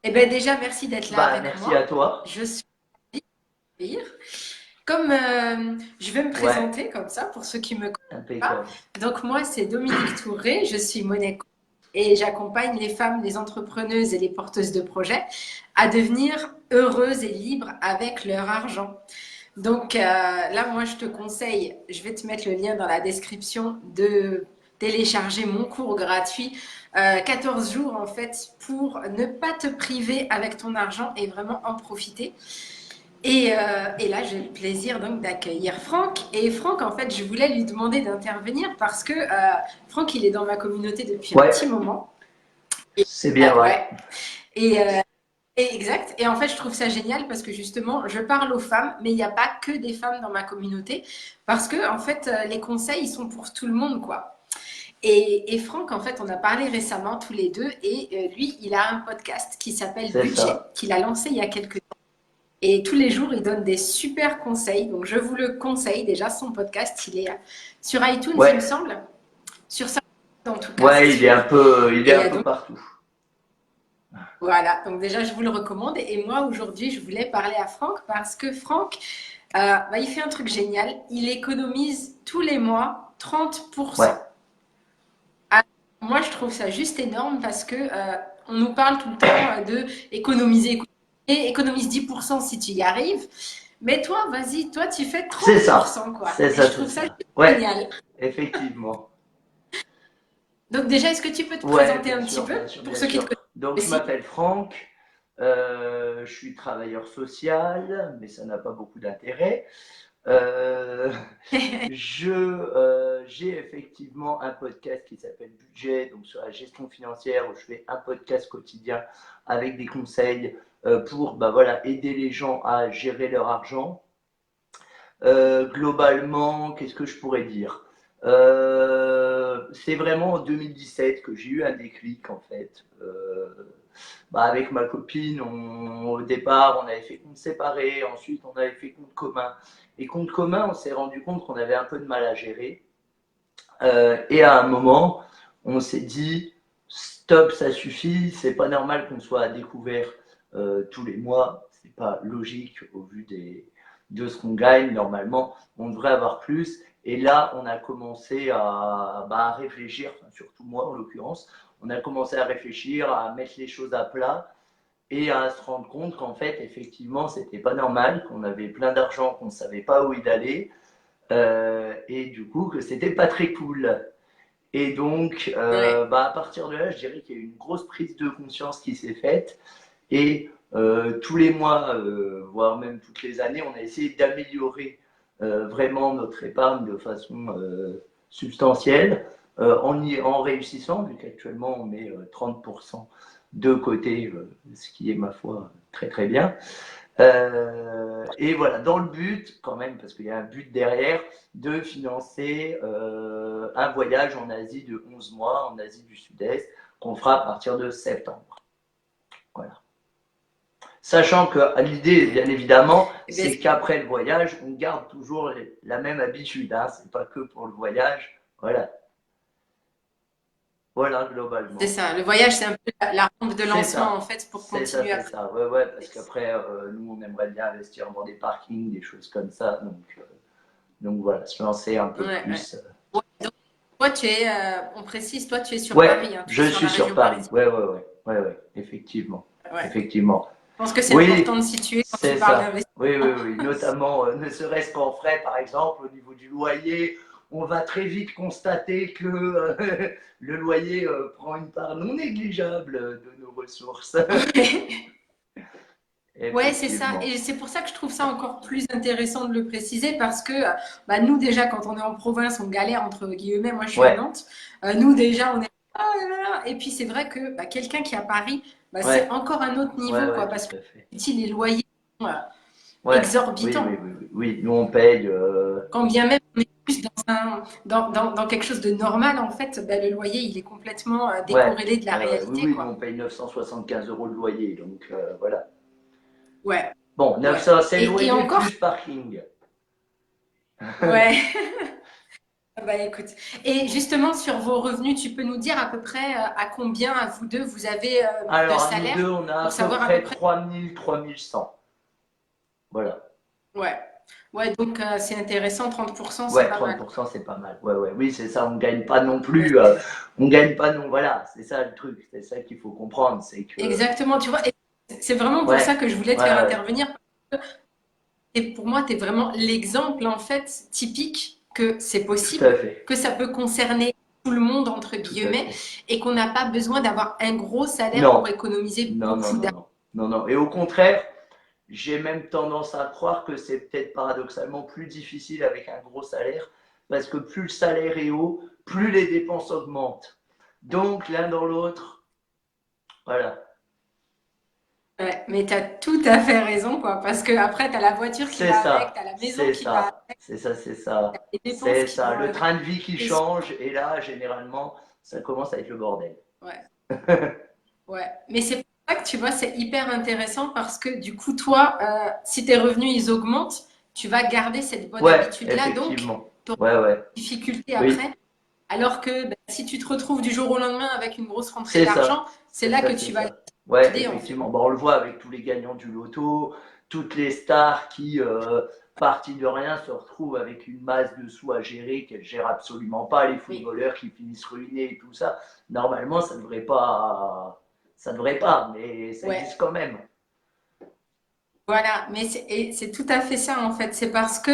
Eh ben déjà, merci d'être là Bah, avec merci à moi. toi. Je suis ravie. Comme je vais me Ouais, présenter comme ça pour ceux qui me connaissent pas. impeccable. Donc moi, c'est Dominique Touré, je suis Monaco et j'accompagne les femmes, les entrepreneuses et les porteuses de projets à devenir heureuses et libres avec leur argent. Donc là, moi, je te conseille, je vais te mettre le lien dans la description de télécharger mon cours gratuit. 14 jours en fait pour ne pas te priver avec ton argent et vraiment en profiter. Et là, j'ai le plaisir donc d'accueillir Franck. Et Franck, en fait, je voulais lui demander d'intervenir parce que Franck, il est dans ma communauté depuis un petit Ouais, moment. Et, c'est bien, ouais. ouais. Et, euh, et exact. Et en fait, je trouve ça génial parce que justement, je parle aux femmes, mais il n'y a pas que des femmes dans ma communauté parce que en fait, les conseils, ils sont pour tout le monde, quoi. Et Franck, en fait, on a parlé récemment tous les deux et lui, il a un podcast qui s'appelle C'est Budget, ça. qu'il a lancé il y a quelques temps. Et tous les jours, il donne des super conseils. Donc, je vous le conseille. Déjà, son podcast, il est sur iTunes, il me Ouais, semble. Sur ça, en tout cas, c'est ouais, sûr. il est un Et peu donc, partout. voilà. Donc, déjà, je vous le recommande. Et moi, aujourd'hui, je voulais parler à Franck parce que Franck, bah, il fait un truc génial. Il économise tous les mois Ouais, 30%. Ah, moi, je trouve ça juste énorme parce que on nous parle tout le temps de économiser, économiser, économise 10% si tu y arrives. Mais toi, vas-y, toi, tu fais c'est trente pour ça. cent quoi. C'est Et ça, je c'est trouve ça ça. juste Ouais, génial. effectivement. Donc déjà, est-ce que tu peux te Ouais, présenter bien un petit sûr, peu bien sûr, pour bien ceux qui te sûr. connaissent Donc, je aussi? m'appelle Franck, je suis travailleur social, mais ça n'a pas beaucoup d'intérêt. Euh, j'ai effectivement un podcast qui s'appelle Budget, donc sur la gestion financière, où je fais un podcast quotidien avec des conseils pour bah, voilà, aider les gens à gérer leur argent. Globalement, qu'est-ce que je pourrais dire? C'est vraiment en 2017 que j'ai eu un déclic en fait. Bah, avec ma copine, au départ, on avait fait compte séparé, ensuite on avait fait compte commun. Et compte commun, on s'est rendu compte qu'on avait un peu de mal à gérer. Et à un moment, on s'est dit, stop, ça suffit, c'est pas normal qu'on soit à découvert tous les mois, c'est pas logique au vu de ce qu'on gagne. Normalement, on devrait avoir plus. Et là, on a commencé à réfléchir, enfin, surtout moi en l'occurrence, on a commencé à réfléchir, à mettre les choses à plat et à se rendre compte qu'en fait, effectivement, c'était pas normal, qu'on avait plein d'argent, qu'on ne savait pas où il allait, et du coup, que c'était pas très cool. Et donc, Ouais. bah, à partir de là, je dirais qu'il y a eu une grosse prise de conscience qui s'est faite. Et tous les mois, voire même toutes les années, on a essayé d'améliorer vraiment notre épargne de façon substantielle, en réussissant, vu qu'actuellement on met 30% de côté, ce qui est ma foi très très bien. Et voilà, dans le but, quand même, parce qu'il y a un but derrière, de financer un voyage en Asie de 11 mois, en Asie du Sud-Est, qu'on fera à partir de septembre. Voilà. Sachant que l'idée, bien évidemment, Eh bien, c'est qu'après le voyage, on garde toujours la même habitude. Hein. C'est pas que pour le voyage. Voilà. Voilà, c'est globalement. ça. Le voyage, c'est un peu la rampe de C'est lancement, en ça. fait, pour C'est ça, continuer c'est après. ça. Ouais, ouais, parce qu'après, nous, on aimerait bien investir dans des parkings, des choses comme ça. Donc voilà, se lancer un peu Ouais, ouais. plus. Ouais, donc, toi, tu es, on précise, toi, tu es sur Ouais, Paris, hein, tu je es sur suis la sur région Paris. parisienne. Ouais, ouais, ouais, ouais, ouais, effectivement, Ouais. effectivement. Je pense que c'est important Oui, de situer quand tu c'est parles ça. Oui, oui, d'investissement. oui. Notamment, ne serait-ce qu'en frais, par exemple, au niveau du loyer, on va très vite constater que le loyer prend une part non négligeable de nos ressources. Ouais, c'est ça. Effectivement. Et c'est pour ça que je trouve ça encore plus intéressant de le préciser parce que bah, nous, déjà, quand on est en province, on galère entre guillemets. Moi, je suis à Ouais, Nantes. Nous, déjà, on est. Ah là là. Et puis, c'est vrai que bah, quelqu'un qui est à Paris, bah, c'est ouais, encore un autre ouais, niveau, ouais, quoi. tout Parce que à fait. ici, les loyers sont Ouais, oui, oui, exorbitants. oui, oui. Oui, nous on paye. Quand bien même on est plus dans quelque chose de normal, en fait, bah, le loyer, il est complètement Ouais, décorrélé de la ouais, ouais. Oui, réalité, oui, nous on quoi. paye 975 euros de loyer, donc voilà. Ouais, Bon, ouais. 900, c'est Et loyer encore, plus parking. ouais. Ah bah écoute, et justement sur vos revenus, tu peux nous dire à peu près à combien, à vous deux, vous avez de Alors, à nous salaire deux, on a à pour peu savoir à peu près près. 3 100. Voilà. Ouais, ouais, donc c'est intéressant, 30%, c'est Ouais, pas mal. 30%, c'est pas mal. Ouais, ouais, oui, c'est ça, on gagne pas non Ouais, plus. On gagne pas non. Voilà, c'est ça le truc. C'est ça qu'il faut comprendre. C'est que. exactement, tu vois, et c'est vraiment pour ça Ouais, que je voulais te ouais, faire ouais. intervenir. Et pour moi, tu es vraiment l'exemple, en fait, typique que c'est Tout à possible, fait. que ça peut concerner tout le monde, entre Tout à guillemets, fait. et qu'on n'a pas besoin d'avoir un gros salaire pour Non, économiser non, non, beaucoup non, d'argent. non. Non, non. Et au contraire, j'ai même tendance à croire que c'est peut-être paradoxalement plus difficile avec un gros salaire, parce que plus le salaire est haut, plus les dépenses augmentent. Donc, l'un dans l'autre, voilà. Ouais, mais tu as tout à fait raison, quoi, parce que après, tu as la voiture qui C'est va avec, tu as ça, la maison c'est qui va ça, c'est ça, c'est ça, avec, les dépenses c'est qui ça. vont Le avec. train de vie qui Et change, et là, généralement, ça commence à être le bordel. ouais, ouais. Mais c'est pour ça que tu vois, c'est hyper intéressant parce que du coup, toi, si tes revenus, ils augmentent, tu vas garder cette bonne Ouais, habitude-là, donc effectivement. tu auras Ouais, ouais. des difficultés Oui, après. Alors que bah, si tu te retrouves du jour au lendemain avec une grosse rentrée c'est d'argent, ça, c'est c'est là ça, que c'est tu vas ça. Ouais, décider en fait. effectivement. Bon, on le voit avec tous les gagnants du loto, toutes les stars qui, partis de rien, se retrouvent avec une masse de sous à gérer qu'elles gèrent absolument pas, les Oui, footballeurs qui finissent ruinés et tout ça. Normalement, ça devrait pas, mais ça ouais, existe quand même. voilà. Mais et c'est tout à fait ça en fait. C'est parce que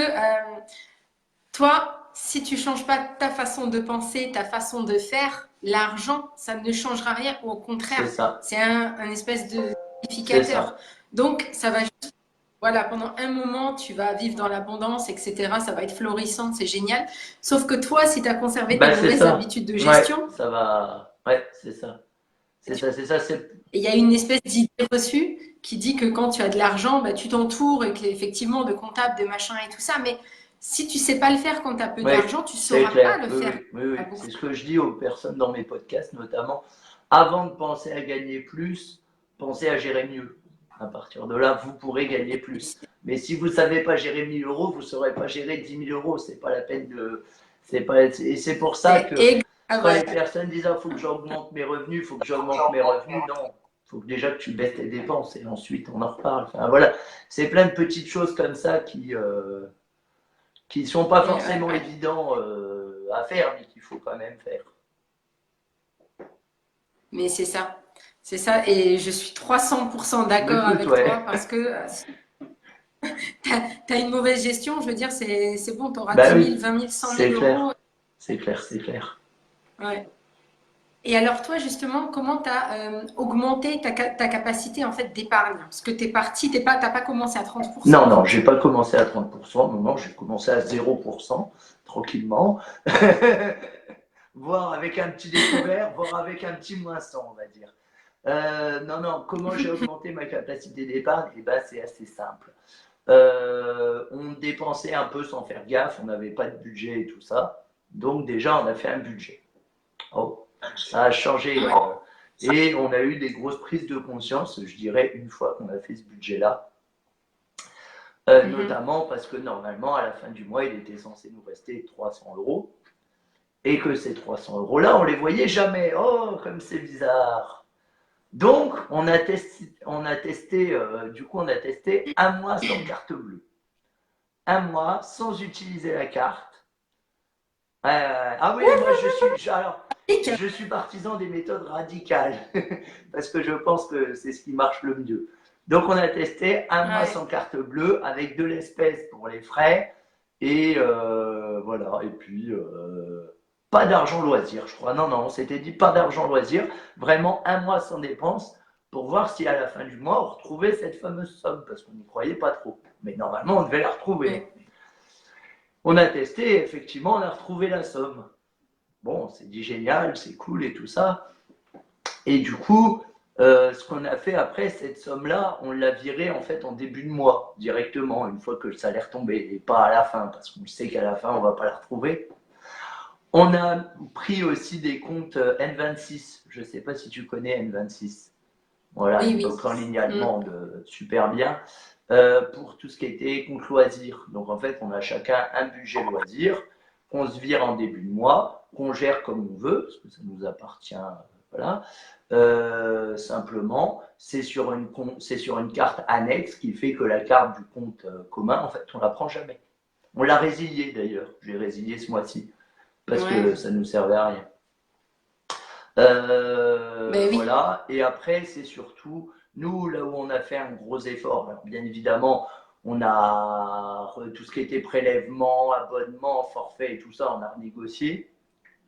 toi, si tu changes pas ta façon de penser, ta façon de faire, l'argent, ça ne changera rien. Au C'est contraire, ça, c'est un espèce de c'est modificateur. ça. Donc, ça va juste, voilà, pendant un moment, tu vas vivre dans l'abondance, etc. Ça va être florissant, c'est génial. Sauf que toi, si tu as conservé tes Bah, c'est mauvaises ça. habitudes de Ouais, gestion, ça va. Ouais, c'est ça. C'est ça, c'est ça. et il y a une espèce d'idée reçue qui dit que quand tu as de l'argent, bah, tu t'entoures et effectivement de comptables, de machins et tout ça. Mais si tu sais pas le faire quand tu as peu Oui, d'argent, tu c'est sauras pas clair. le Oui, faire. oui, oui, À oui. beaucoup. C'est ce que je dis aux personnes dans mes podcasts, notamment. Avant de penser à gagner plus, pensez à gérer mieux. À partir de là, vous pourrez gagner plus. Mais si vous ne savez pas gérer 1000 euros, vous ne saurez pas gérer 10 000 euros. C'est pas la peine de. C'est pas. Et c'est pour ça C'est que ex- ah, quand voilà. les personnes disent il faut que j'augmente mes revenus, il faut que j'augmente mes revenus, non. Il faut déjà que tu baisses tes dépenses et ensuite on en reparle. Enfin, voilà. C'est plein de petites choses comme ça qui ne sont pas Ouais, ouais, forcément ouais. évidents à faire, mais qu'il faut quand même faire. Mais c'est ça. C'est ça. Et je suis 300% Mais d'accord écoute, avec toi ouais. parce que si tu as une mauvaise gestion, je veux dire, c'est bon, tu auras Bah 10 000, oui, 20 000, 100 000 c'est euros. clair. C'est clair, c'est clair. Ouais. Et alors toi, justement, comment tu as augmenté ta capacité en fait d'épargne? Parce que tu es parti, t'as pas commencé à 30% Non, en non, fait. j'ai pas commencé à 30%, non, non, j'ai commencé à 0%, tranquillement. Voire avec un petit découvert, voire avec un petit moins 100, on va dire. Non, non, comment j'ai augmenté ma capacité d'épargne? Eh ben, c'est assez simple. On dépensait un peu sans faire gaffe, on n'avait pas de budget et tout ça. Donc déjà, on a fait un budget. Oh, ça a changé. Ouais. Et on a eu des grosses prises de conscience, je dirais, une fois qu'on a fait ce budget-là. Mhm. Notamment parce que normalement, à la fin du mois, il était censé nous rester 300 euros. Et que ces 300 euros-là, on les voyait jamais. Oh, comme c'est bizarre. Donc, du coup, on a testé un mois sans carte bleue. Un mois sans utiliser la carte. Ah oui, moi alors, je suis partisan des méthodes radicales parce que je pense que c'est ce qui marche le mieux. Donc on a testé un mois Ouais. sans carte bleue avec de l'espèce pour les frais et voilà. Et puis pas d'argent loisir, je crois. Non, non, on s'était dit pas d'argent loisir. Vraiment un mois sans dépenses pour voir si à la fin du mois on retrouvait cette fameuse somme parce qu'on n'y croyait pas trop. Mais normalement on devait la retrouver. Ouais. On a testé, effectivement, on a retrouvé la somme. Bon, c'est dit génial, c'est cool et tout ça. Et du coup, ce qu'on a fait après, cette somme-là, on l'a virée en fait en début de mois, directement, une fois que le salaire tombait, et pas à la fin, parce qu'on sait qu'à la fin, on ne va pas la retrouver. On a pris aussi des comptes N26. Je ne sais pas si tu connais N26. Voilà, Oui, une oui. banque en ligne Mm. allemande super bien pour tout ce qui était compte loisirs. Donc en fait, on a chacun un budget loisir qu'on se vire en début de mois, qu'on gère comme on veut, parce que ça nous appartient, voilà. Simplement, c'est sur une carte annexe qui fait que la carte du compte commun, en fait, on la prend jamais. On l'a résilié d'ailleurs. J'ai résilié ce mois-ci parce que ça nous servait à rien. Ben oui. Voilà. Et après, c'est surtout nous là où on a fait un gros effort. Alors, bien évidemment, on a tout ce qui était prélèvement, abonnement, forfait et tout ça, on a renégocié.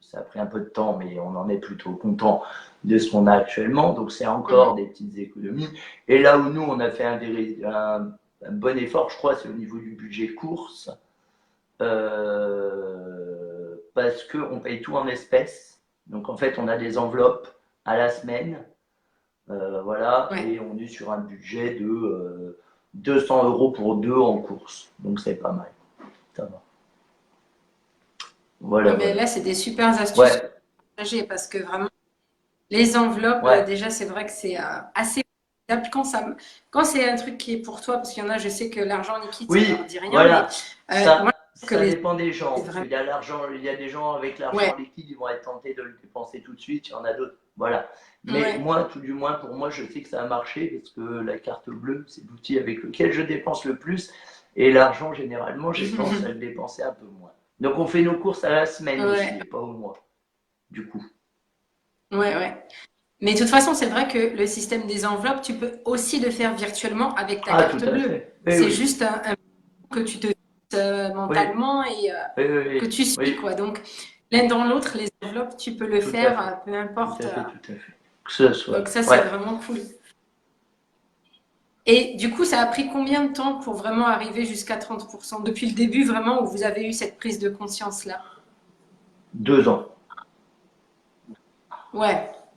Ça a pris un peu de temps, mais on en est plutôt content de ce qu'on a actuellement. Donc, c'est encore des petites économies. Et là où nous, on a fait un bon effort, je crois, c'est au niveau du budget course. Parce qu'on paye tout en espèces. Donc, en fait, on a des enveloppes à la semaine. Voilà. Et on est sur un budget de 200 € pour 2 en course. Donc, c'est pas mal. Ça va. Voilà. Mais là, c'est des super astuces parce que vraiment, les enveloppes, déjà, c'est vrai que c'est assez quand c'est un truc qui est pour toi, parce qu'il y en a, je sais que l'argent liquide, ça leur dit rien. Voilà. Mais, ça dépend des gens. Il y a il y a des gens avec l'argent liquide, ils vont être tentés de le dépenser tout de suite. Il y en a d'autres. Voilà. Mais moi, tout du moins, pour moi, je sais que ça a marché parce que la carte bleue, c'est l'outil avec lequel je dépense le plus. Et l'argent, généralement, j'ai tendance à le dépenser un peu moins. Donc, on fait nos courses à la semaine aussi, et pas au mois. Du coup. Mais de toute façon, c'est vrai que le système des enveloppes, tu peux aussi le faire virtuellement avec ta carte bleue. C'est juste un que tu te fixes mentalement et que tu suis, quoi. Donc, l'un dans l'autre, les enveloppes, tu peux le faire, peu importe. Tout à fait. Que ce soit. Donc ça, c'est vraiment cool. Et du coup, ça a pris combien de temps pour vraiment arriver jusqu'à 30% depuis le début, vraiment, où vous avez eu cette prise de conscience-là? 2 ans.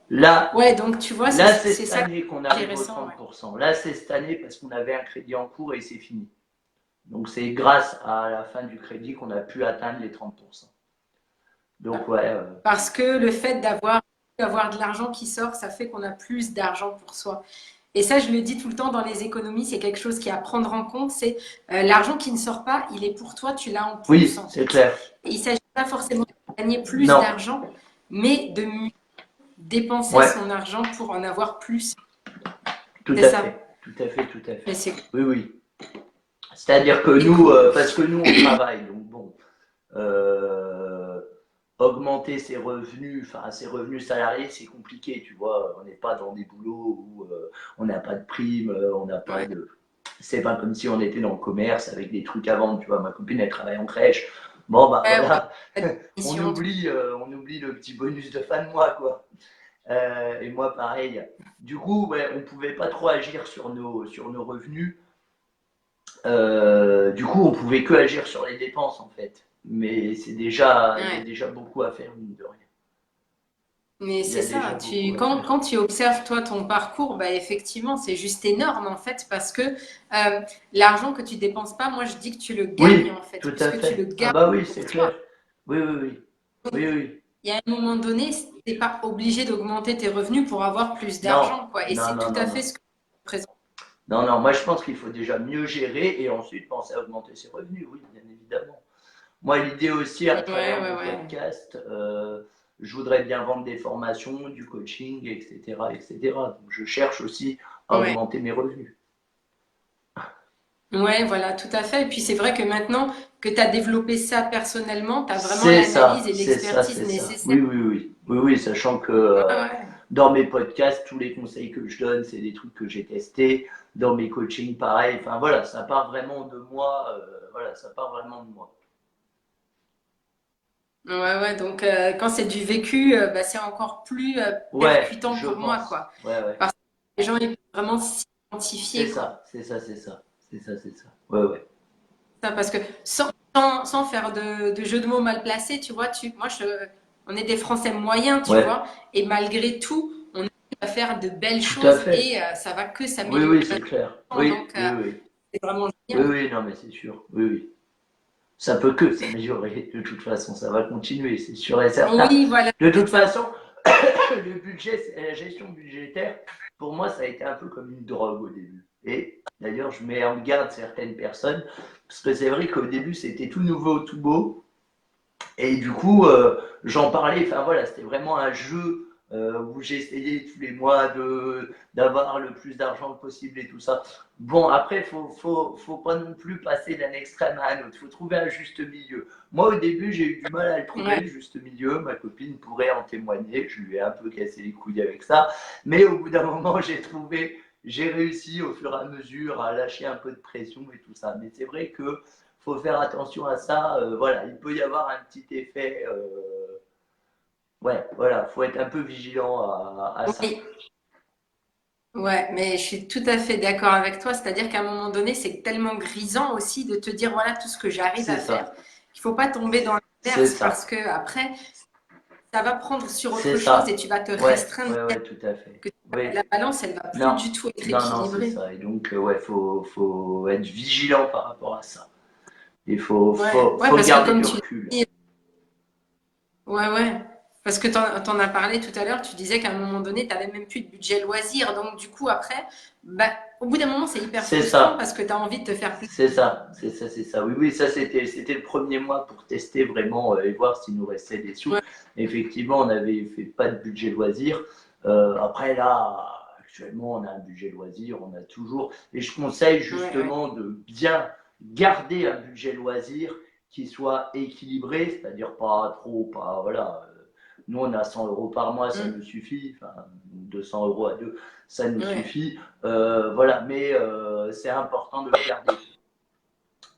Là, donc tu vois, c'est cette année qu'on arrive au 30%. Là, c'est cette année parce qu'on avait un crédit en cours et c'est fini. Donc, c'est grâce à la fin du crédit qu'on a pu atteindre les 30%. Donc, Parce que le fait d'avoir de l'argent qui sort, ça fait qu'on a plus d'argent pour soi. Et ça, je le dis tout le temps dans les économies, c'est quelque chose qui est à prendre en compte. C'est l'argent qui ne sort pas, il est pour toi, tu l'as en plus. Oui, c'est clair. Et il ne s'agit pas forcément de gagner plus d'argent, mais de dépenser son argent pour en avoir plus. Tout à fait. Oui. C'est-à-dire que nous, parce que nous, on travaille, donc bon, augmenter ses revenus salariés, c'est compliqué, tu vois. On n'est pas dans des boulots où on n'a pas de prime, on n'a pas de... C'est pas comme si on était dans le commerce avec des trucs à vendre, tu vois. Ma copine, elle travaille en crèche. Bon, bah voilà, on oublie le petit bonus de fin de mois, quoi. Et moi, pareil. Du coup, on ne pouvait pas trop agir sur nos revenus. Du coup, on pouvait que agir sur les dépenses, en fait. Mais c'est déjà, il y a déjà beaucoup à faire, mine de rien. Mais c'est ça, quand tu observes toi ton parcours, bah, effectivement, c'est juste énorme en fait, parce que l'argent que tu dépenses pas, moi je dis que tu le gagnes en fait. Tout à fait. Tu le gardes bah oui, c'est clair. Oui. Il y a un moment donné, tu n'es pas obligé d'augmenter tes revenus pour avoir plus d'argent, quoi. Et c'est tout à fait ce que tu présentes. Non, moi je pense qu'il faut déjà mieux gérer et ensuite penser à augmenter ses revenus, oui, bien évidemment. Moi, l'idée aussi, à travers mon podcast, je voudrais bien vendre des formations, du coaching, etc. Donc, je cherche aussi à augmenter mes revenus. Ouais, voilà, tout à fait. Et puis c'est vrai que maintenant que tu as développé ça personnellement, tu as vraiment l'analyse et l'expertise nécessaire. Oui, sachant que dans mes podcasts, tous les conseils que je donne, c'est des trucs que j'ai testés. Dans mes coachings, pareil. Enfin voilà, ça part vraiment de moi. Donc quand c'est du vécu, bah, c'est encore plus percutant pour moi, quoi. Parce que les gens ils peuvent vraiment s'identifier. C'est ça. Ouais. Ça, parce que sans faire de jeu de mots mal placés, tu vois, on est des Français moyens, tu vois, et malgré tout, on arrive à faire de belles choses et ça va que s'améliorer. Oui, c'est clair. Donc, c'est vraiment génial. Oui, non, mais c'est sûr. Oui. Ça peut que s'améliorer, de toute façon, ça va continuer, c'est sûr et certain. Oui, voilà. De toute façon, le budget, la gestion budgétaire, pour moi, ça a été un peu comme une drogue au début. Et d'ailleurs, je mets en garde certaines personnes, parce que c'est vrai qu'au début, c'était tout nouveau, tout beau. Et du coup, j'en parlais, enfin voilà, c'était vraiment un jeu où j'essayais tous les mois d'avoir le plus d'argent possible et tout ça. Bon, après, faut pas non plus passer d'un extrême à un autre, faut trouver un juste milieu. Moi, au début, j'ai eu du mal à le trouver, Ouais. le juste milieu, ma copine pourrait en témoigner, je lui ai un peu cassé les couilles avec ça, mais au bout d'un moment, j'ai réussi au fur et à mesure à lâcher un peu de pression et tout ça. Mais c'est vrai que faut faire attention à ça. Voilà, il peut y avoir un petit effet. Ouais, voilà, faut être un peu vigilant à ça. Oui. Ouais, mais je suis tout à fait d'accord avec toi. C'est-à-dire qu'à un moment donné, c'est tellement grisant aussi de te dire voilà tout ce que j'arrive C'est à faire, ça, qu'il faut pas tomber dans c'est l'inverse ça, parce que après, ça va prendre sur c'est autre chose et ça. tu vas te Ouais, restreindre. ouais, ouais, tout à fait. Que Oui, la balance, elle va plus non, du tout être non, non, c'est équilibrée. ça. Et donc, ouais, faut être vigilant par rapport à ça. Il Ouais, ouais, faut parce que garder comme du tu recul. dis, ouais, ouais. Parce que tu en as parlé tout à l'heure, tu disais qu'à un moment donné, tu n'avais même plus de budget loisir. Donc, du coup, après, bah, au bout d'un moment, c'est hyper C'est frustrant ça. parce que tu as envie de te faire plaisir. C'est ça, c'est ça, c'est ça. Oui, oui, ça c'était le premier mois pour tester vraiment et voir s'il nous restait des sous. Ouais, Effectivement, on n'avait fait pas de budget loisir. Après là, actuellement, on a un budget loisir, on a toujours. Et je conseille ouais, ouais. justement de bien garder un budget loisir qui soit équilibré, c'est-à-dire pas trop, pas voilà. Nous, on a 100 euros par mois, ça nous Mm, suffit. Enfin, 200 euros à deux, ça nous ouais. suffit. Voilà, mais c'est important de le garder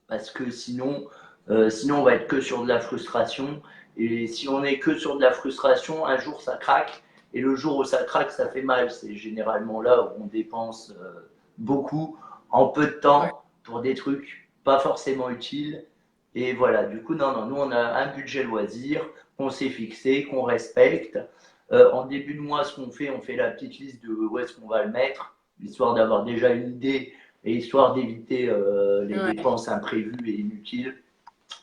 parce que sinon on va être que sur de la frustration. Et si on est que sur de la frustration, un jour ça craque. Et le jour où ça craque, ça fait mal. C'est généralement là où on dépense beaucoup en peu de Ouais. temps pour des trucs pas forcément utiles. Et voilà, du coup, non, non, nous on a un budget loisir qu'on s'est fixé, qu'on respecte. En début de mois, ce qu'on fait, on fait la petite liste de où est-ce qu'on va le mettre, histoire d'avoir déjà une idée et histoire d'éviter les Ouais. dépenses imprévues et inutiles.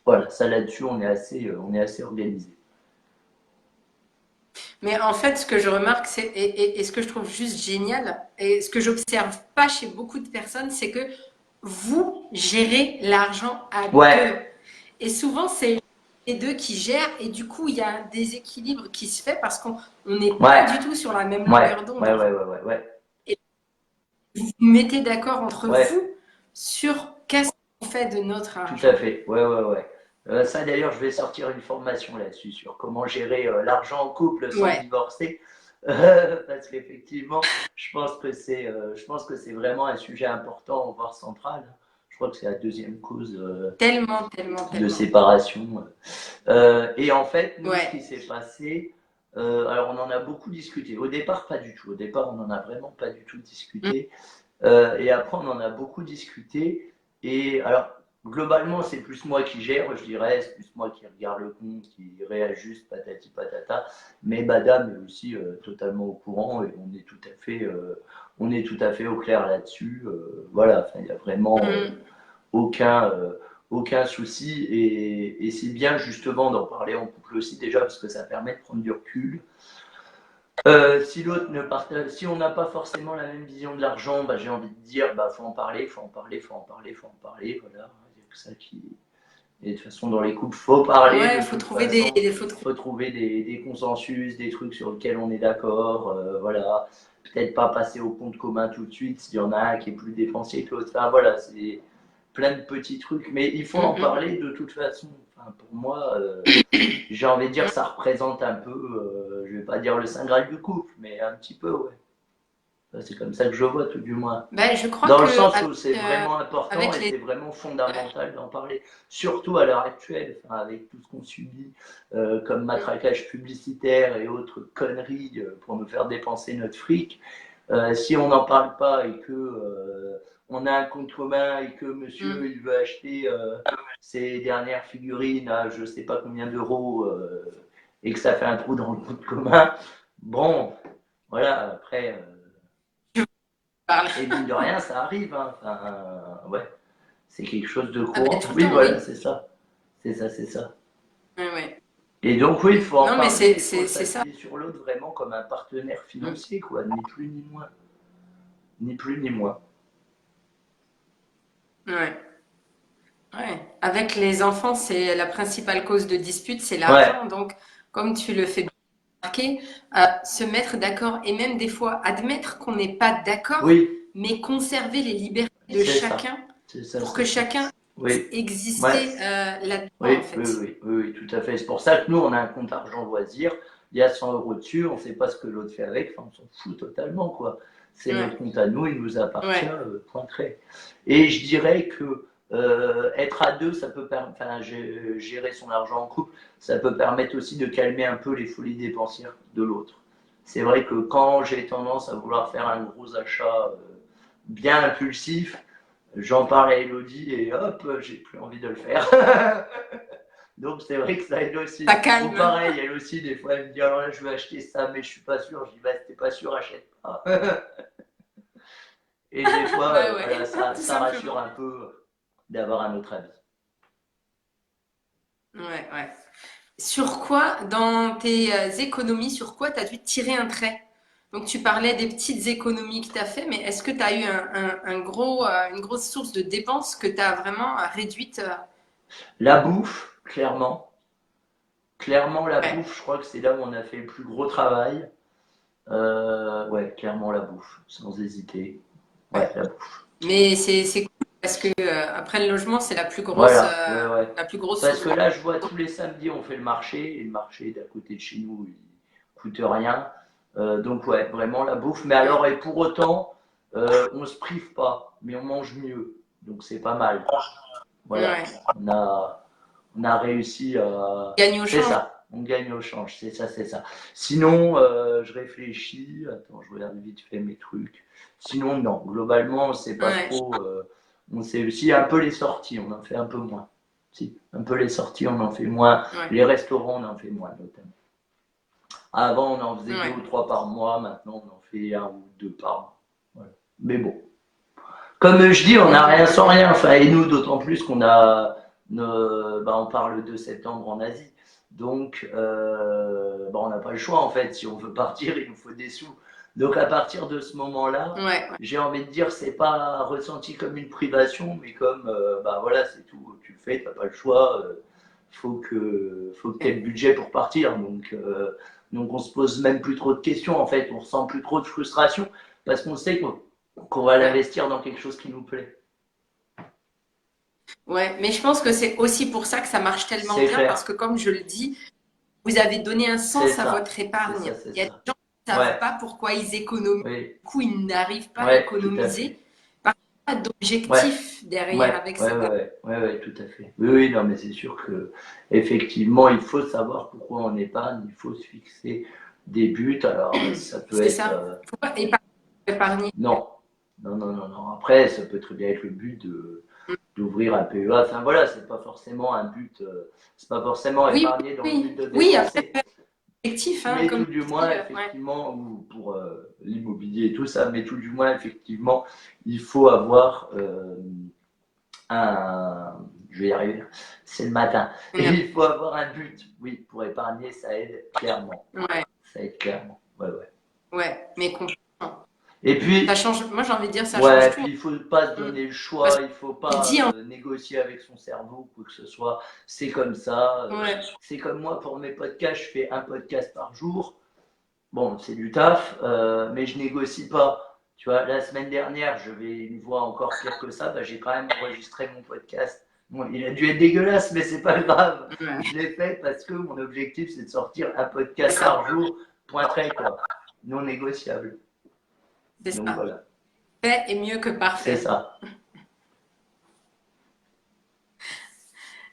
Voilà, ça là-dessus, on est assez organisé. Mais en fait, ce que je remarque, c'est, et ce que je trouve juste génial, et ce que j'observe pas chez beaucoup de personnes, c'est que vous gérez l'argent à Ouais, deux. Et souvent, c'est les deux qui gèrent, et du coup, il y a un déséquilibre qui se fait parce qu'on n'est pas ouais, du tout sur la même ouais, longueur d'onde. ouais, ouais, ouais, ouais, ouais, Et vous vous mettez d'accord entre ouais, vous sur qu'est-ce qu'on fait de notre tout à argent. fait, ouais, ouais, ouais. Ça d'ailleurs, je vais sortir une formation là-dessus sur comment gérer l'argent en couple sans Ouais. divorcer. Parce qu'effectivement, je pense que c'est vraiment un sujet important, voire central. Je crois que c'est la deuxième cause Tellement, tellement, de tellement. séparation. Et en fait, nous, ce qui Ouais. s'est passé, alors on en a beaucoup discuté. Au départ, pas du tout. Au départ, on n'en a vraiment pas du tout Mm, discuté. Et après, on en a beaucoup discuté. Et alors, globalement, c'est plus moi qui gère, je dirais. C'est plus moi qui regarde le compte, qui réajuste, patati patata. Mais madame est aussi totalement au courant et on est tout à fait au clair là-dessus. Voilà, enfin, il y a vraiment mm. aucun, aucun souci. Et c'est bien justement d'en parler en couple aussi déjà parce que ça permet de prendre du recul. Si l'autre ne partage, si on n'a pas forcément la même vision de l'argent, bah, j'ai envie de dire, bah, faut en parler, faut en parler, faut en parler, faut en parler, voilà. Il n'y a que ça qui. Et de toute façon, dans les couples, faut parler Ouais, de il faut toute trouver façon, faut trouver. faut trouver des consensus, des trucs sur lesquels on est d'accord, voilà. Peut-être pas passer au compte commun tout de suite s'il y en a un qui est plus dépensier que l'autre. Enfin, voilà, c'est plein de petits trucs, mais il faut Mm, en mm. parler de toute façon. Enfin, pour moi, j'ai envie de dire, ça représente un peu, je vais pas dire le saint graal du couple, mais un petit peu, ouais. C'est comme ça que je vois, tout du moins. Ben, je crois Dans le que sens où c'est vraiment important avec et les c'est vraiment fondamental d'en parler, surtout à l'heure actuelle, enfin, avec tout ce qu'on subit comme matraquage publicitaire et autres conneries pour nous faire dépenser notre fric. Si on n'en parle pas et que on a un compte commun et que monsieur mm, il veut acheter ses dernières figurines à je sais pas combien d'euros et que ça fait un trou dans le compte commun, bon, voilà, après, je parle. et mine de rien, ça arrive, hein. Enfin, ouais, c'est quelque chose de Ah ben courant. tout le Oui, temps, voilà, oui. c'est ça. C'est ça, c'est ça. Ouais, ouais. Et donc, oui, il faut en Non, mais parler, il faut c'est ça. s'appuyer sur l'autre vraiment comme un partenaire Mm. financier, quoi, ni plus ni moins. Ni plus ni moins. Ouais. Ouais. Avec les enfants, c'est la principale cause de dispute, c'est Ouais, l'argent. Donc, comme tu le fais bien remarquer, se mettre d'accord et même des fois admettre qu'on n'est pas d'accord, oui, mais conserver les libertés de c'est ça. chacun C'est ça, pour c'est que ça. chacun puisse Oui, ouais. exister là-dedans, en Oui, oui, fait. oui, oui, oui, tout à fait. C'est pour ça que nous, on a un compte argent loisir. Il y a 100 euros dessus, on ne sait pas ce que l'autre fait avec, enfin, on s'en fout totalement, quoi. C'est notre Ouais, compte à nous, il nous appartient, ouais, point très. Et je dirais que être à deux, ça peut permettre, enfin, gérer son argent en couple, ça peut permettre aussi de calmer un peu les folies dépensières de l'autre. C'est vrai que quand j'ai tendance à vouloir faire un gros achat bien impulsif, j'en parle à Elodie et hop, j'ai plus envie de le faire. Donc c'est vrai que ça aide aussi. ça Ou calme. pareil, elle aussi, des fois, elle me dit alors là, je vais acheter ça, mais je suis pas sûr. Je dis bah, si t'es pas sûr, achète pas. Et des fois, Bah voilà, ouais, tout ça rassure simplement. un peu d'avoir un autre avis. Ouais, ouais. Sur quoi, dans tes économies, sur quoi tu as dû tirer un trait? Donc, tu parlais des petites économies que tu as fait, mais est-ce que tu as eu un gros, une grosse source de dépenses que tu as vraiment réduite? La bouffe, clairement. Clairement, la Ouais, bouffe, je crois que c'est là où on a fait le plus gros travail. Ouais, clairement la bouffe, sans hésiter. Ouais, ouais. la bouffe. Mais c'est cool parce que après le logement, c'est Voilà, ouais, ouais. la plus grosse Parce source que de... là, je vois tous les samedis, on fait le marché, et le marché d'à côté de chez nous, il coûte rien. Donc, ouais, vraiment la bouffe. Mais Mm. alors, et pour autant, on se prive pas, mais on mange mieux. Donc, c'est pas mal. Voilà. Ouais. On a, on a réussi à. Gagne au C'est change. ça, on gagne au change, c'est ça, c'est ça. Sinon, je réfléchis, attends, je regarde vite fait mes trucs. Sinon, non, globalement, c'est pas Ouais, trop. On sait aussi un peu les sorties, on en fait un peu moins. Si, un peu les sorties, on en fait moins. ouais, Les restaurants, on en fait moins, notamment. Avant, on en faisait deux ouais. ou trois par mois, maintenant, on en fait un ou deux par mois. Voilà. Mais bon, comme je dis, on n'a rien sans rien. Enfin, et nous, d'autant plus qu'on a, bah, on part le 2 septembre en Asie. Donc, bah, on n'a pas le choix en fait. Si on veut partir, il nous faut des sous. Donc, à partir de ce moment-là, Ouais, j'ai envie de dire, c'est pas ressenti comme une privation, mais comme, bah voilà, c'est tout. Tu le fais, t'as pas le choix. Faut que tu aies le ouais. budget pour partir. Donc, on se pose même plus trop de questions en fait. On ressent plus trop de frustration parce qu'on sait qu'on va Ouais. l'investir dans quelque chose qui nous plaît. Ouais, mais je pense que c'est aussi pour ça que ça marche tellement C'est bien parce clair. que comme je le dis, vous avez donné un C'est sens à ça. votre C'est épargne. ça, c'est Il y a des ça. gens qui ne savent Ouais. pas pourquoi ils économisent. Oui. Du coup, ils n'arrivent pas à Ouais, tout à fait. économiser parce qu'il n'y a pas Ouais. d'objectif derrière Ouais, avec ouais, cet ouais, argent. ouais, ouais, ouais, tout à fait. Oui, oui, non, mais c'est sûr que effectivement, il faut savoir pourquoi on épargne, il faut se fixer des buts. Alors, ça peut C'est être ça. Il faut pas épargner. non, non, non, non, non. Après, ça peut très bien être le but d'ouvrir un PEA. Enfin voilà, c'est pas forcément un but, c'est pas forcément Oui, épargner dans le but oui, de oui, après, dépenser. objectif, hein, Mais comme tout du tu dis, moins, ouais. effectivement, ou pour l'immobilier et tout ça, mais tout du moins, effectivement, il faut avoir un. Je vais y arriver, c'est le matin. Et il faut avoir un but. Oui, pour épargner, ça aide clairement. Ouais, Ça aide clairement. Ouais, ouais. ouais, mais complètement. Et Ça puis, change, moi j'ai envie de dire, ça change ouais, tout. puis il faut pas se Mm. donner le Parce choix, il faut qu'il pas dit, négocier avec son cerveau, quoi que ce soit. C'est comme ça. ouais, C'est comme moi pour mes podcasts, je fais un podcast par jour. Bon, c'est du taf, mais je négocie pas. Tu vois, la semaine dernière, je vais une voix encore pire que ça, bah, j'ai quand même enregistré mon podcast. Bon, il a dû être dégueulasse, mais c'est pas grave. ouais, Je l'ai fait parce que mon objectif, c'est de sortir un c'est podcast ça, par jour, point très, quoi. Non négociable. c'est Donc ça. voilà, Fait est mieux que c'est parfait. ça.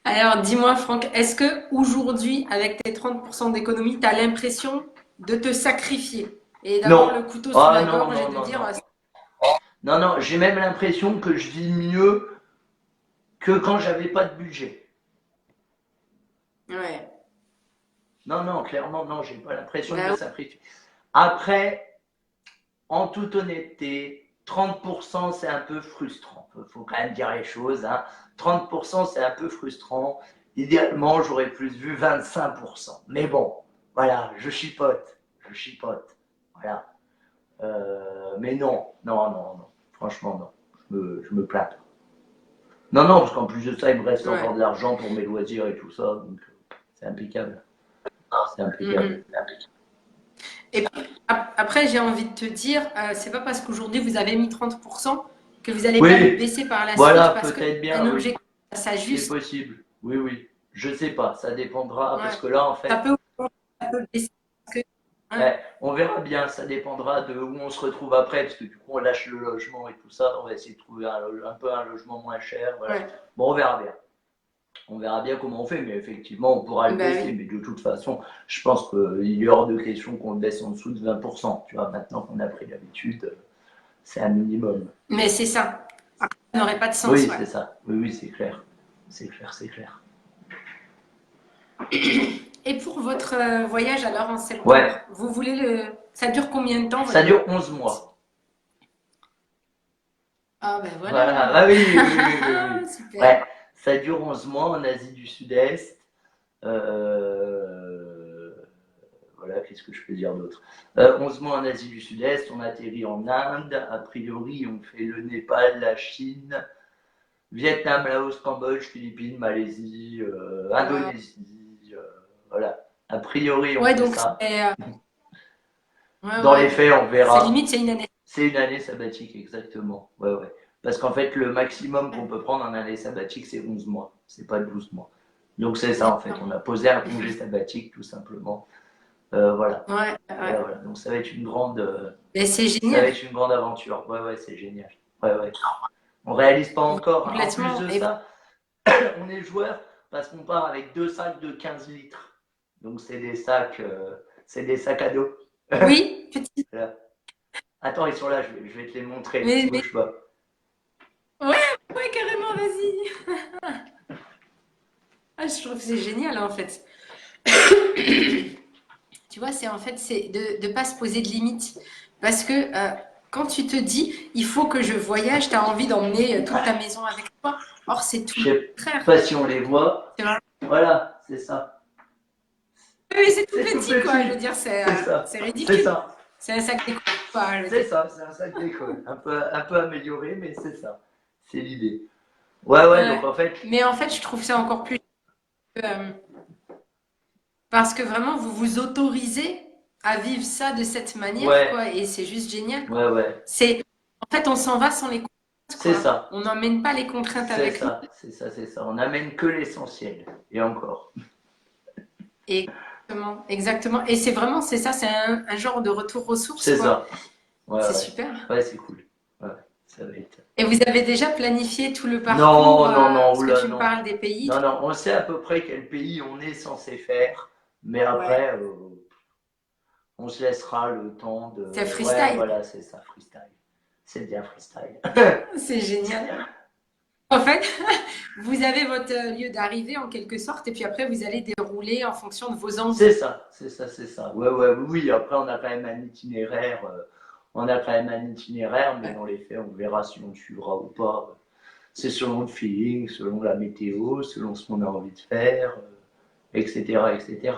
Alors, dis-moi, Franck, est-ce que aujourd'hui, avec tes 30% d'économie, tu as l'impression de te sacrifier et Non. d'avoir le couteau sous Ah la non, gorge et non, de non, dire, non. Non, non, j'ai même l'impression que je vis mieux que quand j'avais pas de budget. ouais, Non, non, clairement, non, j'ai pas l'impression de me bah sacrifier. Après, en toute honnêteté, 30% c'est un peu frustrant. Il faut quand même dire les choses. Hein. 30% c'est un peu frustrant. Idéalement, j'aurais plus vu 25%. Mais bon, voilà, je chipote. Je chipote. Voilà. Mais non, non, non, non. Franchement, non. Je me plains pas. Non, non, parce qu'en plus de ça, il me reste Ouais. encore de l'argent pour mes loisirs et tout ça, donc c'est impeccable. C'est impeccable. Mhm. Et puis, après, j'ai envie de te dire, c'est pas parce qu'aujourd'hui vous avez mis 30% que vous n'allez pas le Oui, baisser par la suite voilà, parce peut-être qu'un bien, oui. objectif, ça C'est s'ajuste. possible. Oui, oui. Je sais pas, ça dépendra, parce Ouais. que là, en Ça fait, peut, ça peut baisser parce que, hein, ouais, on verra bien, ça dépendra de où on se retrouve après, parce que du coup, on lâche le logement et tout ça, on va essayer de trouver un peu un logement moins cher, voilà. ouais. Bon, on verra bien. On verra bien comment on fait, mais effectivement, on pourra le Bah baisser. oui. Mais de toute façon, je pense qu'il est hors de question qu'on le baisse en dessous de 20%. Tu vois, maintenant qu'on a pris l'habitude, c'est un minimum. Mais c'est ça. Après, ça n'aurait pas de sens, Oui, ouais. c'est ça. Oui, oui, c'est clair. C'est clair, c'est clair. Et pour votre voyage alors en Ouais, septembre, vous voulez le. Ça dure combien de temps ça votre voyage? dure 11 mois. Ah ben Voilà, voilà. ah oui, oui, oui, oui, oui. Super. Ouais, ça dure 11 mois en Asie du Sud-Est. Euh, Voilà, qu'est-ce que je peux dire d'autre? 11 mois en Asie du Sud-Est, on atterrit en Inde. A priori, on fait le Népal, la Chine, Vietnam, Laos, Cambodge, Philippines, Malaisie, Wow. Indonésie. Voilà. A priori, on Ouais, fait donc ça. c'est. Ouais, Dans les ouais. faits, on C'est verra. limite, c'est une année. C'est une année sabbatique, exactement. Ouais, ouais. Parce qu'en fait, le maximum qu'on peut prendre en année sabbatique, c'est 11 mois. C'est pas 12 mois. Donc c'est ça, en fait. D'accord. On a posé un congé sabbatique, tout simplement. Voilà. Ouais, ouais. Voilà, voilà. Donc ça va être une grande, Mais c'est ça va génial. être une grande aventure. Ouais, ouais, c'est génial. Ouais, ouais. On réalise pas encore, hein. En plus Complètement. de Et ça, on est joueur parce qu'on part avec 2 sacs de 15 litres. Donc c'est des sacs à dos. oui, petit. Voilà. Attends, ils sont là, je vais te les montrer. Mais Bouge pas. ouais, ouais, carrément, vas-y. Ah, je trouve que c'est génial en fait. Tu vois, c'est en fait, c'est de ne pas se poser de limites. Parce que quand tu te dis, il faut que je voyage, tu as envie d'emmener toute ta maison avec toi. Or, c'est tout Je le sais contraire. pas si on les voit. C'est vrai. Voilà, c'est ça. Oui, c'est tout C'est tout petit, quoi. Je veux petit. dire, C'est ça. c'est C'est ridicule. ça. C'est un sac d'école, quoi. Je veux C'est dire. ça. C'est un sac d'école. Un peu amélioré, mais c'est ça. C'est l'idée. Ouais, ouais, donc Ouais. en fait, Mais en fait, je trouve ça encore plus. euh, Parce que vraiment, vous vous autorisez à vivre ça de cette manière, ouais, quoi. Et c'est juste génial, quoi. ouais, ouais. C'est, en fait, on s'en va sans les contraintes, C'est quoi. ça. On n'emmène pas les contraintes C'est avec nous. ça. C'est ça, c'est ça. On n'amène que l'essentiel. Et encore. Exactement, exactement. Et c'est vraiment, c'est ça, c'est un genre de retour aux sources, C'est quoi. ça. Ouais, C'est ouais. super. Ouais, c'est cool. Ouais, ça va être. Et vous avez déjà planifié tout le parcours, Non, non, non, parce que oula, tu me non. parles des pays. Non, non, on sait à peu près quel pays on est censé faire. Mais Ouais, après, on se laissera le temps de. c'est Ouais, freestyle. voilà, c'est ça, freestyle. C'est bien freestyle. C'est génial. En fait, vous avez votre lieu d'arrivée en quelque sorte, et puis après, vous allez dérouler en fonction de vos C'est envies. ça, c'est ça, c'est ça. Ouais, ouais, oui, après on a quand même un itinéraire. On a quand même un itinéraire, mais Ouais. dans les faits, on verra si on le suivra ou pas. C'est selon le feeling, selon la météo, selon ce qu'on a envie de faire, etc., etc.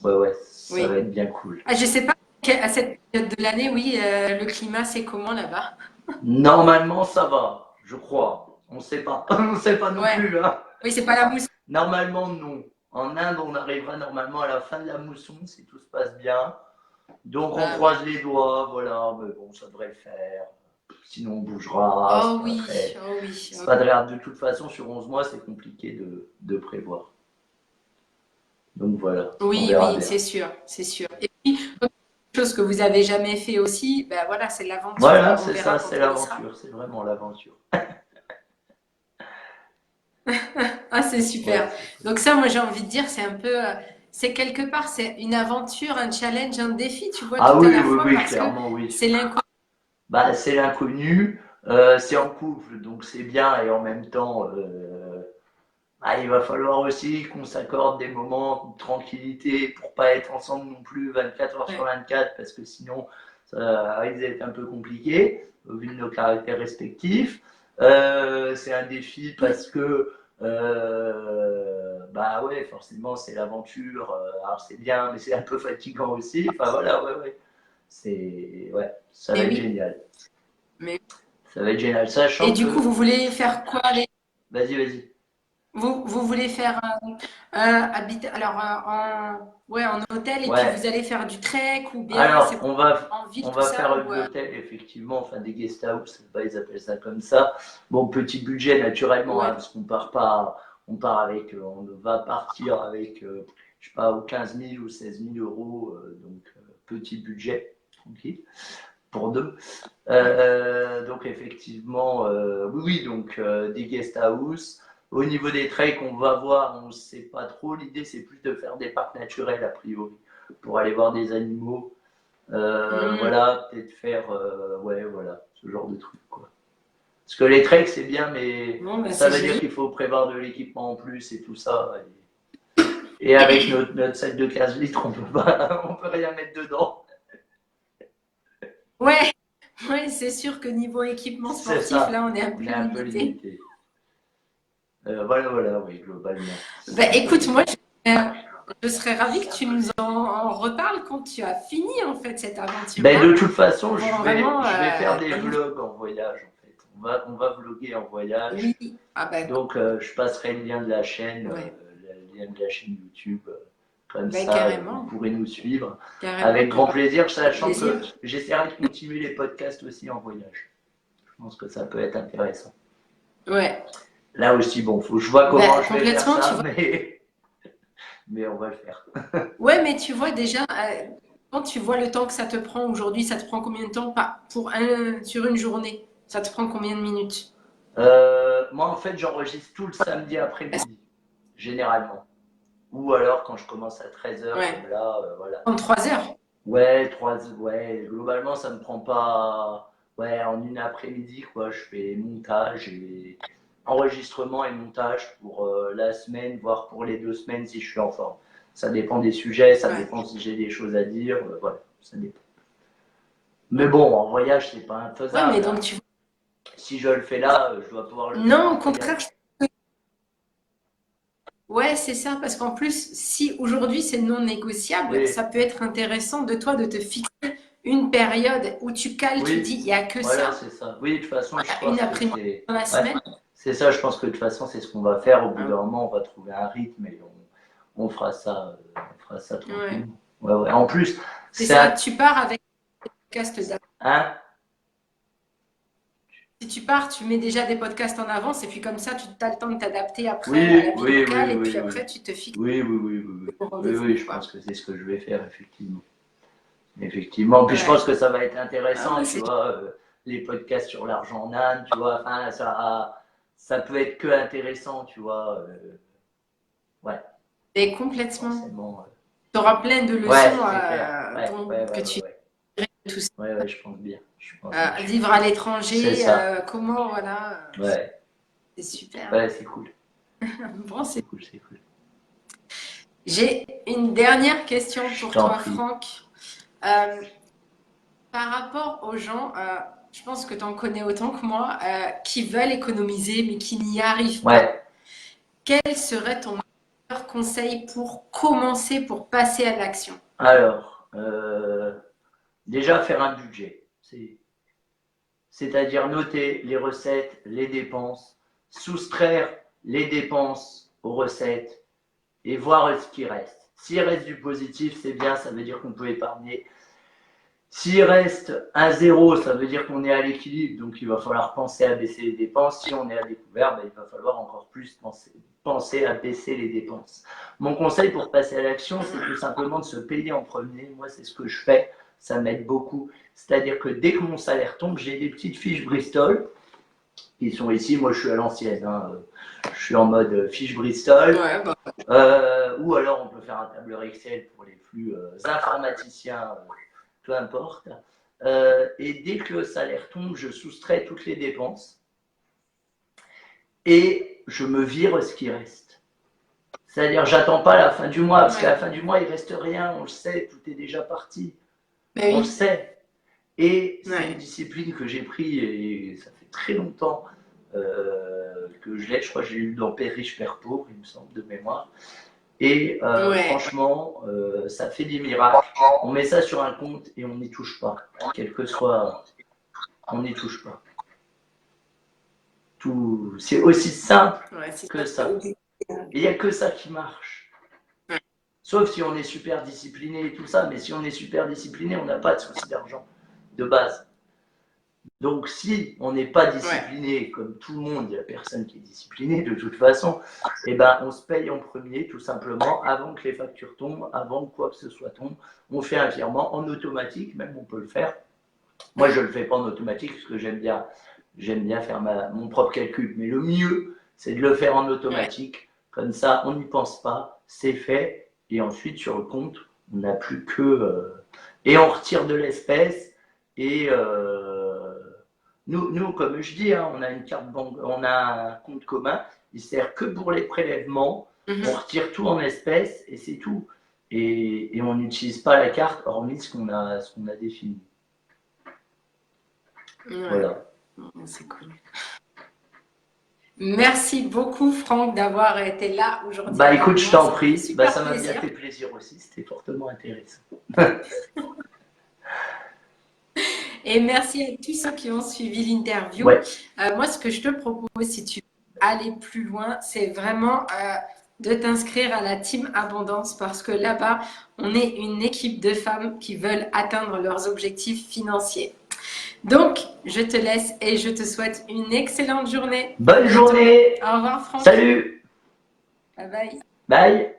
Ouais, ouais, ça va Oui. être bien cool. Ah, je sais pas, à cette période de l'année, oui, le climat, c'est comment là-bas? Normalement, ça va, je crois. On sait pas. On ne sait pas non Ouais. plus, hein. Oui, c'est pas la mousse. Normalement, non. En Inde, on arrivera normalement à la fin de la mousson si tout se passe bien. Donc, on Bah oui. croise les doigts, voilà. Mais bon, ça devrait le faire. Sinon, on bougera. Oh oui, oh oui, C'est oh pas oui. très grave. De toute façon, sur 11 mois, c'est compliqué de prévoir. Donc, voilà. On Oui, verra oui, bien. c'est sûr, c'est sûr. Et puis, quelque chose que vous avez jamais fait aussi, ben voilà, c'est l'aventure. Voilà, On c'est verra ça, quand c'est on y sera. l'aventure. C'est vraiment l'aventure. Ah, c'est Ouais, super. c'est ça. Donc ça, moi, j'ai envie de dire, c'est un peu, c'est quelque part, c'est une aventure, un challenge, un défi, tu vois, Ah tout à oui, la oui, fois, oui, parce que clairement, oui. c'est l'inconnu. Bah, c'est l'inconnu, c'est en couple, donc c'est bien, et en même temps, bah, il va falloir aussi qu'on s'accorde des moments de tranquillité pour pas être ensemble non plus 24 heures sur Ouais. 24, parce que sinon, ça risque d'être un peu compliqué, au vu de nos caractères respectifs. C'est un défi parce que, bah ouais, forcément, c'est l'aventure, alors c'est bien, mais c'est un peu fatigant aussi. Enfin voilà, ouais, ouais. Ouais, ça va Mais être oui, génial. mais Ça va être génial. Sachant Et du que... coup, vous voulez faire quoi Vas-y, vas-y. vous voulez faire habiter alors en hôtel et puis vous Ouais. allez faire du trek ou bien c'est Alors, en ville on tout va ça faire ou de l'hôtel, effectivement, enfin des guest house, ils appellent ça comme ça. Bon, petit budget, naturellement, hein, ouais. parce qu'on part pas, on part avec, on va partir avec, je sais pas, ou 15 000 ou 16 000 euros, donc petit budget, tranquille, pour deux. Donc, effectivement, oui, oui, donc des guest house. Au niveau des treks, on va voir, on ne sait pas trop. L'idée, c'est plus de faire des parcs naturels, a priori, pour aller voir des animaux. Mm. Voilà, peut-être faire, ouais, voilà, ce genre de truc, quoi. Parce que les treks, c'est bien, mais Bon, bah, ça c'est veut dire génial. qu'il faut prévoir de l'équipement en plus et tout ça. Et avec notre sac de 15 litres, on peut pas, on peut rien mettre dedans. Ouais, ouais, c'est sûr que niveau équipement C'est sportif, là, ça, on est un on peu est un peu limité. limité. Voilà, voilà, oui, globalement. Bah, Un peu écoute, moi, limité. je serais ravie que tu nous en reparles quand tu as fini, en fait, cette Ben, aventure-là, de toute façon, pour vraiment je vais faire des nous... vlogs en voyage, en fait. On va vlogger en voyage. Oui, ah bah, Donc, je passerai le lien de la chaîne, ouais, le lien de la chaîne YouTube. Comme bah, ça, vous carrément, pourrez nous suivre carrément, avec grand avec plaisir, sachant que plaisir. j'essaierai de continuer les podcasts aussi en voyage. Je pense que ça peut être intéressant. Ouais, Là aussi, bon, faut que je vois comment bah, je vais faire complètement, tu ça, vois. mais on va le faire. Ouais, mais tu vois déjà, quand tu vois le temps que ça te prend aujourd'hui, ça te prend combien de temps sur une journée? Ça te prend combien de minutes? Moi, en fait, j'enregistre tout le samedi après-midi, généralement. Ou alors quand je commence à 13h, Ouais, comme là, voilà. en 3 heures. Ouais, ouais, globalement, ça me prend pas. Ouais, en une après-midi, quoi. Je fais montage et enregistrement et montage pour la semaine, voire pour les 2 semaines si je suis en forme. Ça dépend des sujets, ça Ouais. dépend si j'ai des choses à dire, voilà, ça dépend. Mais bon, en voyage, c'est pas Ouais, mais infaisable, donc hein. tu Si je le fais là, je dois pouvoir le faire non, en au contraire, voyage. ouais, c'est ça, parce qu'en plus, si aujourd'hui c'est non négociable, ça Oui, peut être intéressant de toi de te fixer une période où tu cales, tu dis, oui, il n'y a que voilà, ça, c'est ça. Oui, de toute façon, je une pense que après-midi c'est. dans la Ouais, semaine. c'est ça, je pense que de toute façon, c'est ce qu'on va faire. Au bout Ah, d'un moment, on va trouver un rythme et on fera ça ouais. tranquillement. Ouais, ouais. En plus, C'est ça, ça. tu pars avec des podcasts Hein? si tu pars, tu mets déjà des podcasts en avance et puis comme ça, tu as le temps de t'adapter après à la Oui, vie oui, oui, locale et puis oui, après, oui. tu te fixes Oui, oui, oui, oui, oui. au Oui, rendez-vous, oui, je pense quoi. que c'est ce que je vais faire, effectivement. Effectivement. Puis je pense Ouais. que ça va être Ah intéressant, ouais, tu c'est vois, les podcasts sur l'argent nan, tu vois, enfin, ça peut être que intéressant, tu vois. Ouais, et complètement. forcément. Tu auras plein de Ouais, leçons c'est clair. Ouais, ouais, que ouais, ouais, tu ouais. dirais de tout ça. Ouais, ouais, je pense bien. Je pense bien. Vivre à C'est l'étranger, ça. comment, voilà, Ouais, c'est super. ouais, c'est cool. Bon, C'est cool, c'est cool. j'ai une dernière question Je pour t'en toi, prie. Franck. Euh, Par rapport aux gens, je pense que tu en connais autant que moi, qui veulent économiser mais qui n'y arrivent pas. Ouais. Quel serait ton meilleur conseil pour commencer, pour passer à l'action? Alors, déjà faire un budget. C'est-à-dire noter les recettes, les dépenses, soustraire les dépenses aux recettes et voir ce qui reste. S'il reste du positif, c'est bien, ça veut dire qu'on peut épargner. S'il reste un zéro, ça veut dire qu'on est à l'équilibre, donc il va falloir penser à baisser les dépenses. Si on est à découvert, ben, il va falloir encore plus penser à baisser les dépenses. Mon conseil pour passer à l'action, c'est tout simplement de se payer en premier. Moi, c'est ce que je fais, ça m'aide beaucoup. C'est-à-dire que dès que mon salaire tombe, j'ai des petites fiches Bristol qui sont ici. Moi, je suis à l'ancienne, hein. Je suis en mode fiche Bristol. Ouais, bah, Ou alors, on peut faire un tableur Excel pour les plus informaticiens, peu importe. Et dès que le salaire tombe, je soustrais toutes les dépenses et je me vire ce qui reste. C'est-à-dire, j'attends pas la fin du mois, parce qu'à la ouais. fin du mois, il reste rien, on le sait, tout est déjà parti. Ben On le oui, sait. Et c'est une ouais. discipline que j'ai pris, et ça fait très longtemps que je l'ai. Je crois que j'ai eu dans Père riche, Père pauvre, il me semble, de mémoire. Et Ouais. franchement, ça fait des miracles. On met ça sur un compte et on n'y touche pas. Quel que soit, on n'y touche pas. C'est aussi simple Ouais, c'est que pas ça. obligé. Et il n'y a que ça qui marche. Sauf si on est super discipliné et tout ça, mais si on est super discipliné, on n'a pas de souci d'argent, de base. Donc si on n'est pas discipliné, comme tout le monde, il n'y a personne qui est discipliné de toute façon, eh ben, on se paye en premier, tout simplement, avant que les factures tombent, avant que quoi que ce soit tombe. On fait un virement en automatique, même on peut le faire. Moi, je ne le fais pas en automatique parce que j'aime bien faire mon propre calcul. Mais le mieux, c'est de le faire en automatique. Comme ça, on n'y pense pas, c'est fait. Et ensuite, sur le compte, on n'a plus que... et on retire de l'espèce. Et nous, comme je dis, hein, on a une carte banque, on a un compte commun. Il sert que pour les prélèvements. On retire tout en espèces et c'est tout. Et on n'utilise pas la carte, hormis ce qu'on a défini. Voilà. C'est cool. Merci beaucoup, Franck, d'avoir été là aujourd'hui. Bah écoute, je t'en prie. Ça m'a bien fait plaisir aussi. C'était fortement intéressant. Et merci à tous ceux qui ont suivi l'interview. Ouais. Moi, ce que je te propose, si tu veux aller plus loin, c'est vraiment de t'inscrire à la Team Abondance parce que là-bas, on est une équipe de femmes qui veulent atteindre leurs objectifs financiers. Donc, je te laisse et je te souhaite une excellente journée. Bonne journée. Au revoir, Franck. Salut. Bye bye. Bye.